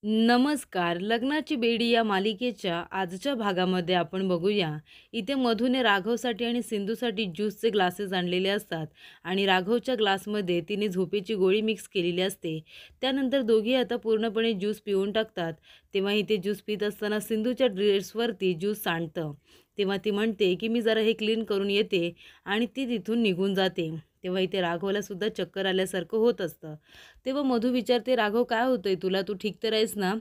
नमस्कार. लग्नाची बेडी या मालिकेच्या आजच्या भागामध्ये आपण बघूया. इथे मधूने राघवसाठी आणि सिंधूसाठी ज्यूसचे ग्लासेस आणलेले असतात आणि राघवच्या ग्लासमध्ये तिने झोपेची गोळी मिक्स केलेली असते. त्यानंतर दोघी आता पूर्णपणे ज्यूस पिऊन टाकतात. तेव्हा इथे ज्यूस पित असताना सिंधूच्या ड्रेसवरती ज्यूस सांडतं. तेव्हा ती म्हणते की मी जरा हे क्लीन करून येते आणि ती तिथून निघून जाते. तेव्हा इथे राघवला सुद्धा चक्कर आल्यासारखं होत असतं. तेव्हा मधू विचारते, "राघव काय होतंय तुला? तू ठीक तर आहेस ना?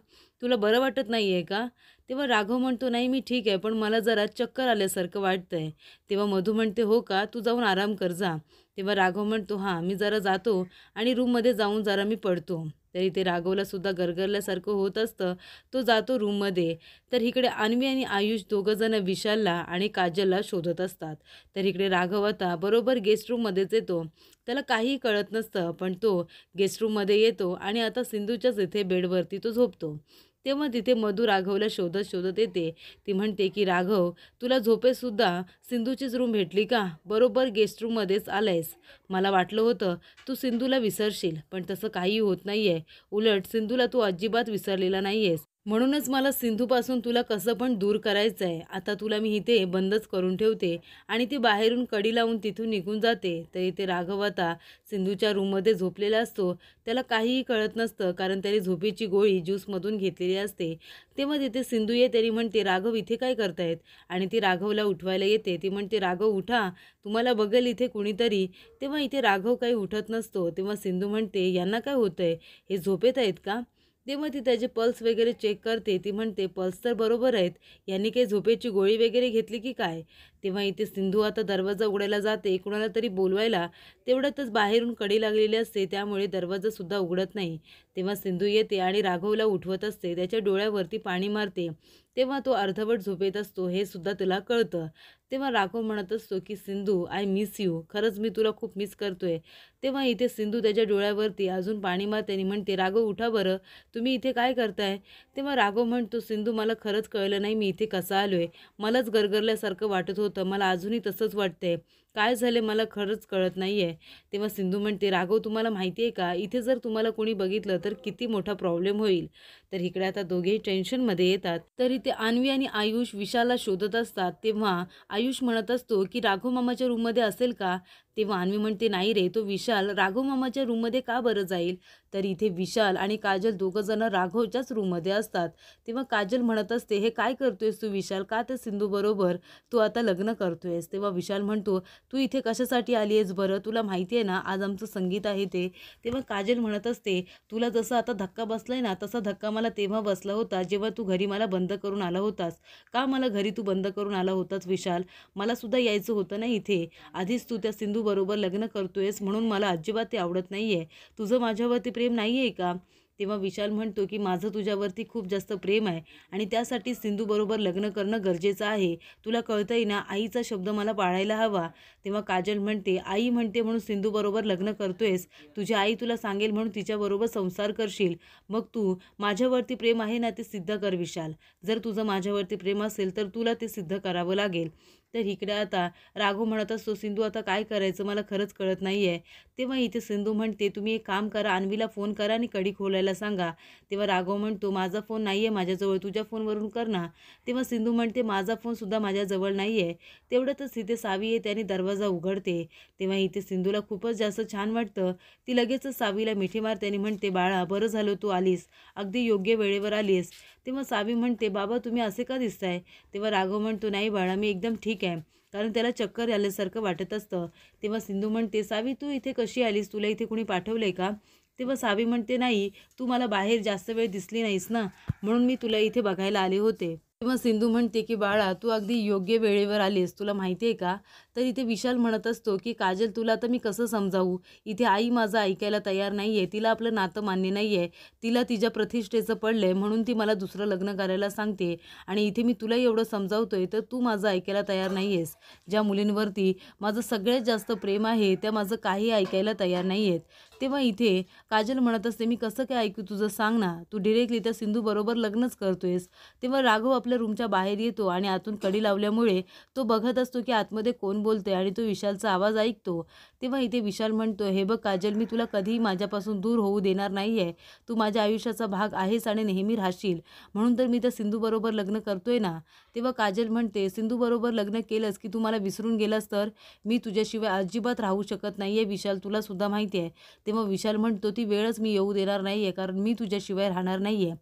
तुला बरं वाटत नाही आहे का?" तेव्हा राघव म्हणतो, "नाही मी ठीक आहे, पण मला जरा चक्कर आल्यासारखं वाटतंय." तेव्हा मधू म्हणते, "हो का? तू जाऊन आराम कर जा." तेव्हा राघव म्हणतो, "हां, मी जरा जातो आणि रूममध्ये जाऊन जरा मी पडतो." तरी ते राघवला सुद्धा गरगरल्यासारखं होत असतं. तो जातो रूममध्ये. तर इकडे अन्वी आणि आयुष दोघंजण विशालला आणि काजलला शोधत असतात. तर इकडे राघव आता बरोबर गेस्ट रूममध्येच येतो. त्याला काहीही कळत नसतं, पण तो गेस्ट रूममध्ये येतो आणि आता सिंधूच्याच इथे बेडवरती तो झोपतो. तेव्हा तिथे मधू राघवला शोधत शोधत येते. ती म्हणते की राघव, तुला झोपेतसुद्धा सिंधूचीच रूम भेटली का? बरोबर गेस्ट रूममध्येच आलायस. मला वाटलं होतं तू सिंधूला विसरशील, पण तसं काही होत नाहीये. उलट सिंधूला तू अजिबात विसरलेला नाहीयेस. म्हणूनच मला सिंधूपासून तुला कसं पण दूर करायचं आहे. आता तुला मी इथे बंदच करून ठेवते आणि ती बाहेरून कडी लावून तिथून निघून जाते. तर इथे राघव आता सिंधूच्या रूममध्ये झोपलेला असतो. त्याला काहीही कळत नसतं, कारण त्याने झोपेची गोळी ज्यूसमधून घेतलेली असते. तेव्हा तिथे सिंधू येते आणि म्हणते, "राघव इथे काय करतायत?" आणि ती राघवला उठवायला येते. ती म्हणते, "राघव उठा, तुम्हाला बघेल इथे कुणीतरी." तेव्हा इथे राघव काही उठत नसतो. तेव्हा सिंधू म्हणते, "यांना काय होतंय? हे झोपेत आहेत का?" तेव्हा ती त्याचे पल्स वगैरे चेक करते. ती म्हणते, "पल्स तर बरोबर आहेत. यांनी काही झोपेची गोळी वगैरे घेतली की काय?" तेव्हा इथे सिंधू आता दरवाजा उघडायला जाते कुणाला तरी बोलवायला. तेवढ्यातच बाहेरून कडी लागलेली असते, त्यामुळे दरवाजासुद्धा उघडत नाही. तेव्हा सिंधू येते आणि राघवला उठवत असते. त्याच्या डोळ्यावरती पाणी मारते. तेव्हा तो अर्धवट झोपेत असतो हे सुद्धा तिला कळतं. तेव्हा राघव म्हणत असतो की "सिंधू, आय मिस यू. खरंच मी तुला खूप मिस करतोय." तेव्हा इथे सिंधू त्याच्या डोळ्यावरती अजून पाणी मारते आणि म्हणते, "राघव उठा बरं. तुम्ही इथे काय करताय?" तेव्हा राघव म्हणतो, "सिंधू, मला खरंच कळलं नाही मी इथे कसा आलोय. मलाच गरगरल्यासारखं वाटत होतं. मला अजूनही तसंच वाटतंय. काय झाले मला खरंच कळत नाहीये." तेव्हा सिंधू म्हणते, "राघव, तुम्हाला माहिती आहे का, इथे जर तुम्हाला कोणी बघितलं तर किती मोठा प्रॉब्लेम होईल." तर इकडे आता दोघेही टेन्शनमध्ये येतात. तर इथे अन्वी आणि आयुष विशालला शोधत असतात. तेव्हा आयुष म्हणत असतो की राघव मामाच्या रूममध्ये असेल का? तेव्हा अन्वी म्हणते, "नाही रे, तो विशाल राघव मामाच्या रूममध्ये का बरं जाईल?" तर इथे विशाल आणि काजल दोघं जण राघवच्याच रूममध्ये असतात. तेव्हा काजल म्हणत असते, "हे काय करतोयस तू विशाल? का त्या सिंधू बरोबर तू आता लग्न करतोयस?" तेव्हा विशाल म्हणतो, "तू इथे कशासाठी आली आहेस बरं? तुला माहिती आहे ना आज आमचं संगीत आहे ते." तेव्हा काजल म्हणत असते, "तुला जसा आता धक्का बसलाय ना तसा धक्का मला तेव्हा बसला होता जेव्हा तू घरी मला बंद करून आला होतास." "का मला घरी तू बंद करून आला होतास विशाल? मला सुद्धा यायचं होतं ना इथे. आधीच तू त्या सिंधू बरोबर लग्न करतोयस म्हणून मला अजिबात ते आवडत नाहीये. तुझं माझ्यावरती प्रेम नाही आहे का?" तेव्हा विशाल म्हणतो की "माझं तुझ्यावरती खूप जास्त प्रेम आहे आणि त्यासाठी सिंधूबरोबर लग्न करणं गरजेचं आहे. तुला कळतंय ना, आईचा शब्द मला पाळायला हवा." तेव्हा काजल म्हणते, "आई म्हणते म्हणून सिंधूबरोबर लग्न करतोयस? तुझी आई तुला सांगेल म्हणून तिच्याबरोबर संसार करशील. मग तू माझ्यावरती प्रेम आहे ना ते सिद्ध कर विशाल. जर तुझं माझ्यावरती प्रेम असेल तर तुला ते सिद्ध करावं लागेल." तर इकडे आता राघव म्हणत असतो, "सिंधू, आता काय करायचं मला खरंच कळत नाहीये." तेव्हा इथे सिंधू म्हणते, "तुम्ही एक काम करा, अन्वीला फोन करा आणि कडी खोलायला सांगा." तेव्हा राघव म्हणतो, "माझा फोन नाहीये माझ्याजवळ, तुझ्या फोनवरून कर ना." तेव्हा सिंधू म्हणते, "माझा फोनसुद्धा माझ्याजवळ नाहीये." तेवढ्यातच इथे सावी येते आणि दरवाजा उघडते. तेव्हा इथे सिंधूला खूपच जास्त छान वाटतं. ती लगेचच सावीला मिठी मारते आणि म्हणते, "बाळा, बरं झालं तू आलीस. अगदी योग्य वेळेवर आलीस." तेव्हा सावी म्हणते, "बाबा, तुम्ही असे का दिसताय?" तेव्हा राघव म्हणतो, "नाही बाळा, मी एकदम ठीक आहे." कारण त्याला चक्कर आल्यासारखं वाटत असतं. तेव्हा सिंधू म्हणते, "सावी, तू इथे कशी आलीस? तुला इथे कुणी पाठवलंय का?" तेव्हा सावी म्हणते, "नाही, तू मला बाहेर जास्त वेळ दिसली नाहीस ना, म्हणून मी तुला इथे बघायला आले होते." तेव्हा सिंधू म्हणते की "बाळा, तू अगदी योग्य वेळेवर आलीस. तुला माहिती आहे का?" तर इथे विशाल म्हणत असतो की "काजल, तुला आता मी कसं समजावू? इथे आई माझं ऐकायला तयार नाहीये. तिला आपलं नातं मान्य नाहीये. तिला तिच्या प्रतिष्ठेचं पडलंय म्हणून ती मला दुसरं लग्न करायला सांगते आणि इथे मी तुला एवढं समजावतोय तर तू माझं ऐकायला तयार नाहीयेस. ज्या मुलींवरती माझं सगळ्यात जास्त प्रेम आहे त्या माझं काही ऐकायला तयार नाहीयेत." तेव्हा इथे काजल म्हणत असते, "मी कसं काय ऐकू तुझं, सांग ना. तू डायरेक्टली त्या सिंधूबरोबर लग्नच करतोयस." तेव्हा राघव आपल्या रूमच्या बाहेर येतो आणि आतून कडी लावल्यामुळे तो बघत असतो की आतमध्ये कोण बोलतंय आणि तो विशालचा आवाज ऐकतो. तेव्हा इथे विशाल म्हणतो, "हे बघ काजल, मी तुला कधीही माझ्यापासून दूर होऊ देणार नाहीये. तू माझ्या आयुष्याचा भाग आहेस आणि नेहमी राहशील. म्हणून तर मी त्या सिंधूबरोबर लग्न करतोय ना." तेव्हा काजल म्हणते, "सिंधूबरोबर लग्न केलंस की तू मला विसरून गेलास तर? मी तुझ्याशिवाय अजिबात राहू शकत नाहीये विशाल, तुला सुद्धा माहिती आहे." तेव्हा विशाल म्हणतो, "ती वेळच मी येऊ देणार नाहीये, कारण मी तुझ्याशिवाय राहणार नाहीये."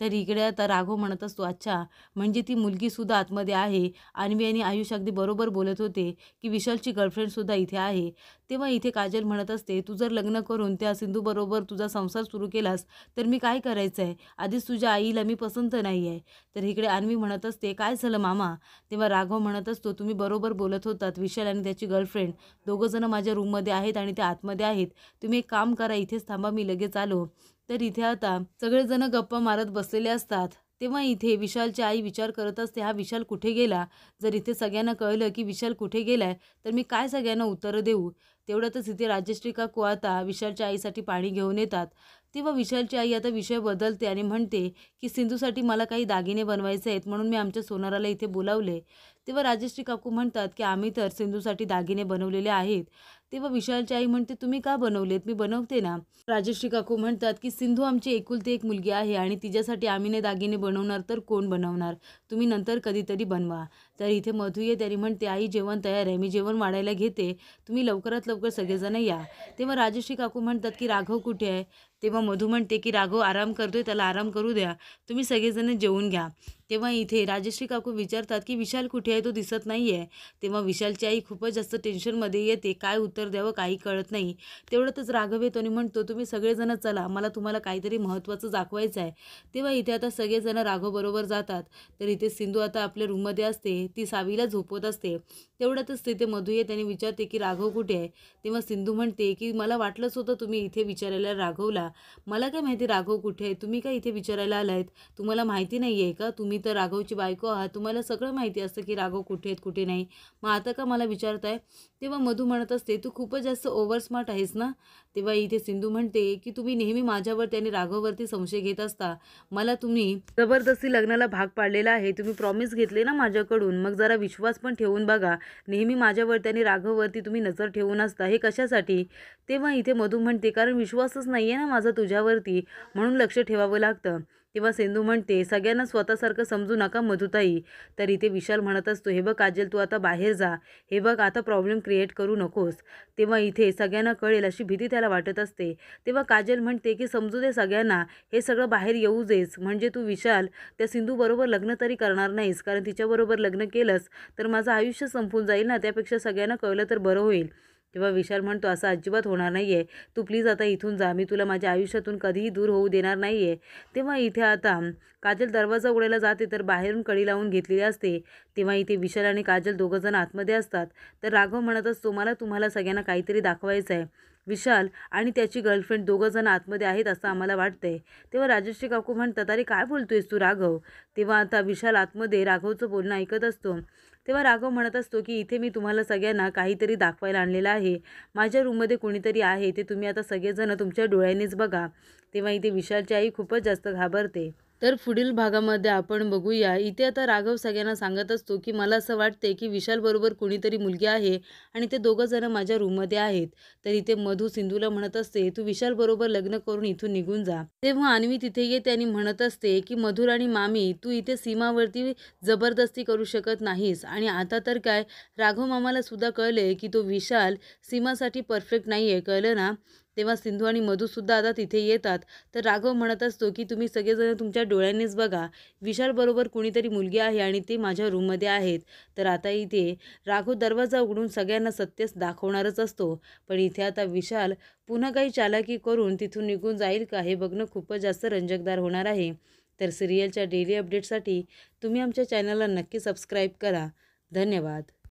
तर इकडे आता राघव म्हणत असतो, "अच्छा, म्हणजे ती मुलगीसुद्धा आतमध्ये आहे." अन्वी आणि आयुष अगदी बरोबर बोलत होते की विशालची गर्लफ्रेंडसुद्धा इथे आहे. तेव्हा इथे काजल म्हणत असते, "तू जर लग्न करून त्या सिंधूबरोबर तुझा संसार सुरू केलास तर मी काय करायचं आहे? आधीच तुझ्या आईला मी पसंत नाही आहे." तर इकडे अन्वी म्हणत असते, "काय झालं मामा?" तेव्हा राघव म्हणत असतो, "तुम्ही बरोबर बोलत होतात. विशाल आणि त्याची गर्लफ्रेंड दोघंजण माझ्या रूममध्ये आहेत आणि ते आतमध्ये आहेत. तुम्ही एक काम करा, इथेच थांबा, मी लगेच आलो." तर इथे आता सगळेजण गप्पा मारत बसलेले असतात. तेव्हा इथे विशालची आई विचार करत असते, हा विशाल कुठे गेला? जर इथे सगळ्यांना कळलं की विशाल कुठे गेलाय तर मी काय सगळ्यांना उत्तरं देऊ? तेवढ्यातच इथे राजश्री काकू आता विशालच्या आईसाठी पाणी घेऊन येतात. तेव्हा विशालची आई आता विषय बदलते आणि म्हणते की सिंधूसाठी मला काही दागिने बनवायचे आहेत, म्हणून मी आमच्या सोनाराला इथे बोलावले. तेव्हा राजश्री काकू म्हणतात की आम्ही तर सिंधूसाठी दागिने बनवलेले आहेत. तेव्हा विशालची आई म्हणते, तुम्ही का बनवलेत? मी बनवते ना. राजश्री काकू म्हणतात की सिंधू आमची एकुलती एक मुलगी आहे आणि तिच्यासाठी आम्ही नाही दागिने बनवणार तर कोण बनवणार? तुम्ही नंतर कधीतरी बनवा. तर इथे मधू येते आणि म्हणते, आई जेवण तयार आहे, मी जेवण वाढायला घेते, तुम्ही लवकरात लवकर सगळेजण या. तेव्हा राजश्री काकू म्हणतात की राघव कुठे आहे? तेव्हा मधू म्हणते की राघव आराम करतोय, त्याला आराम करू द्या, तुम्ही सगळेजण जेवून घ्या. तेव्हा इथे राजश्री काकू विचारतात की विशाल कुठे आहे? तो दिसत नाही आहे. तेव्हा विशालची आई खूपच जास्त टेन्शनमध्ये येते, काय उत्तर द्यावं काही कळत नाही. तेवढ्यातच राघव येतो आणि म्हणतो, तुम्ही सगळेजण चला, मला तुम्हाला काहीतरी महत्त्वाचं दाखवायचं आहे. तेव्हा इथे आता सगळेजण राघवबरोबर जातात. तर इथे सिंधू आता आपल्या रूममध्ये असते, ती सावीला झोपवत असते. तेवढ्यातच तिथे मधू येते आणि विचारते की राघव कुठे आहे? तेव्हा सिंधू म्हणते की मला वाटलंच होतं तुम्ही इथे विचारायला राघवला. मला काय माहिती राघव कुठे आहे? तुम्ही काय इथे विचारायला आलायत? तुम्हाला माहिती नाही आहे का? तुम्ही तर राघवची बायको आहात, तुम्हाला सगळं माहिती असतं की राघव कुठे आहेत कुठे नाही, मग आता का मला विचारताय? तेव्हा मधू म्हणत असते, तू खूपच जास्त ओव्हर स्मार्ट आहेस ना. तेव्हा इथे सिंधू म्हणते की तुम्ही नेहमी माझ्यावरती आणि राघववरती संशय घेत असता. मला तुम्ही जबरदस्ती लग्नाला भाग पाडलेला आहे, तुम्ही प्रॉमिस घेतले ना माझ्याकडून, मग जरा विश्वास पण ठेवून बघा. नेहमी माझ्यावरती आणि राघववरती तुम्ही नजर ठेवून असता, हे कशासाठी? तेव्हा इथे मधू म्हणते, कारण विश्वासच नाही आहे ना माझा तुझ्यावरती, म्हणून लक्ष ठेवावं लागतं. तेव्हा सिंधू म्हणते, सगळ्यांना स्वतःसारखं समजू नका मधुताई. तर इथे विशाल म्हणत असतो, हे बघ काजल, तू आता बाहेर जा, हे बघ आता प्रॉब्लेम क्रिएट करू नकोस. तेव्हा इथे सगळ्यांना कळेल अशी भीती त्याला वाटत असते. तेव्हा काजल म्हणते की समजू दे सगळ्यांना, हे सगळं बाहेर येऊ देस, म्हणजे तू विशाल त्या सिंधूबरोबर लग्न तरी करणार नाहीस, कारण तिच्याबरोबर लग्न केलंस तर माझं आयुष्य संपून जाईल ना, त्यापेक्षा सगळ्यांना कळलं तर बरं होईल. तेव्हा विशाल म्हणतो, असं अजिबात होणार नाही आहे, तू प्लीज आता इथून जा, मी तुला माझ्या आयुष्यातून कधीही दूर होऊ देणार नाही आहे. तेव्हा इथे आता काजल दरवाजा उघडायला जाते तर बाहेरून कडी लावून घेतलेली असते. तेव्हा इथे विशाल आणि काजल दोघंजण आतमध्ये असतात. तर राघव म्हणत असतो, मला तुम्हाला सगळ्यांना काहीतरी दाखवायचं आहे. विशाल आणि त्याची गर्लफ्रेंड दोघंजण आतमध्ये आहेत असं आम्हाला वाटतंय. तेव्हा राजश्री काकू म्हणतात, अरे काय बोलतोयस तू राघव? तेव्हा आता विशाल आतमध्ये राघवचं बोलणं ऐकत असतो. तेव्हा राघव म्हणत असतो की इथे मी तुम्हाला सगळ्यांना काहीतरी दाखवायला आणलेलं आहे. माझ्या रूममध्ये कोणीतरी आहे, ते तुम्ही आता सगळेजण तुमच्या डोळ्यांनीच बघा. तेव्हा इथे विशालची आई खूपच जास्त घाबरते. तर पुढील भागामध्ये आपण बघूया, इथे आता राघव सगळ्यांना सांगत असतो की मला असं वाटते की विशाल बरोबर कोणीतरी मुलगी आहे आणि ते दोघं जण माझ्या रूममध्ये आहेत. तर इथे मधू सिंधूला म्हणत असते, तू विशाल बरोबर लग्न करून इथून निघून जा. तेव्हा अन्वी तिथे येते आणि म्हणत असते की मधुर आणि मामी, तू इथे सीमावरती जबरदस्ती करू शकत नाहीस. आणि आता तर काय, राघव मामाला सुद्धा कळले की तो विशाल सीमासाठी परफेक्ट नाही आहे, कळलं ना. तेव्हा सिंधू आणि मधूसुद्धा आता तिथे येतात. तर राघव म्हणत असतो की तुम्ही सगळेजण तुमच्या डोळ्यांनीच बघा, विशालबरोबर कोणीतरी मुलगी आहे आणि ते माझ्या रूममध्ये आहेत. तर आता इथे राघव दरवाजा उघडून सगळ्यांना सत्य दाखवणारच असतो. पण इथे आता विशाल पुन्हा काही चालाकी करून तिथून निघून जाईल का, हे बघणं खूपच जास्त रंजकदार होणार आहे. तर सिरियलच्या डेली अपडेटसाठी तुम्ही आमच्या चॅनलला नक्की सबस्क्राईब करा. धन्यवाद.